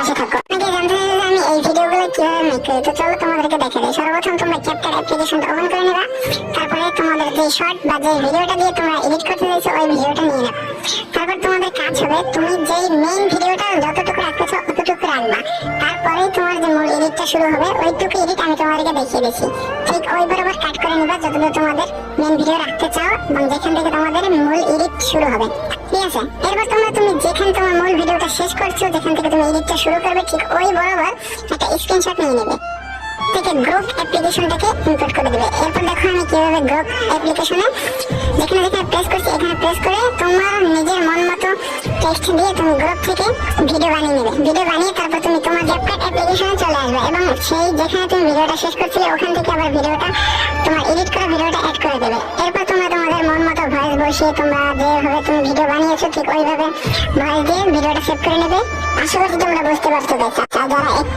পাশে থাকো। আপনাকে জানতে চাইলে আমি এই ভিডিওগুলো কিভাবে মেক করি, তো চলো তোমাদেরকে দেখে দিই। সর্বপ্রথম তোমরা ক্যাপকাট অ্যাপ্লিকেশনটা ওপেন করে নেবা। তারপরে তোমাদের যে শর্ট বা যে ভিডিওটা দিয়ে তোমরা এডিট করতে চাইছো ওই ভিডিওটা নিয়ে নেবা। তারপর তোমাদের কাজ হবে তুমি যেই মেইন ভিডিওটা যতটুকু রাখতেছো অতটুকু রাখবা। তারপরেই তোমার যে মূল এডিটটা শুরু হবে ওইটুকু এডিট আমি তোমাদেরকে দেখিয়ে দিচ্ছি। ঠিক ওই বরাবর কাট করে নিবা যতদূর তোমাদের মেইন ভিডিও রাখতে চাও এবং যেখান থেকে তোমাদের মূল এডিট শুরু হবে, ঠিক আছে? এরপর তুমি যেখানে তোমার মূল ভিডিওটা শেষ করছো, যেখান থেকে তুমি এডিটটা শুরু করবে, ঠিক ওই বরাবর একটা স্ক্রিনশট নিয়ে নেবে, থেকে গ্রুপ অ্যাপ্লিকেশনটাকে ইম্পোর্ট করে দিবে। এরপর দেখো আমি কিভাবে গ্রুপ অ্যাপ্লিকেশনে যেখানে প্রেস করছি এখানে প্রেস করে তোমার নিজের মন মতো টেক্সট দিয়ে তুমি গ্রুপ থেকে ভিডিও বানিয়ে নেবে। ভিডিও বানিয়ে তারপর তুমি তোমার ক্যাপকাট অ্যাপ্লিকেশনে চলে আসবে এবং সেই যেখানে তুমি ভিডিওটা শেষ করছিলে ওখান থেকে আবার ভিডিওটা তোমার এডিট করা ভিডিওটা অ্যাড করে দেবে। এরপর তোমরা তোমাদের মন মতো ভয়েস বসিয়ে তোমরা যেভাবে তুমি ভিডিও বানিয়েছো ঠিক ওইভাবে ভয়েস দিয়ে ভিডিওটা সেভ করে নেবে। আশা করছি তোমরা বুঝতে পারছো। যারা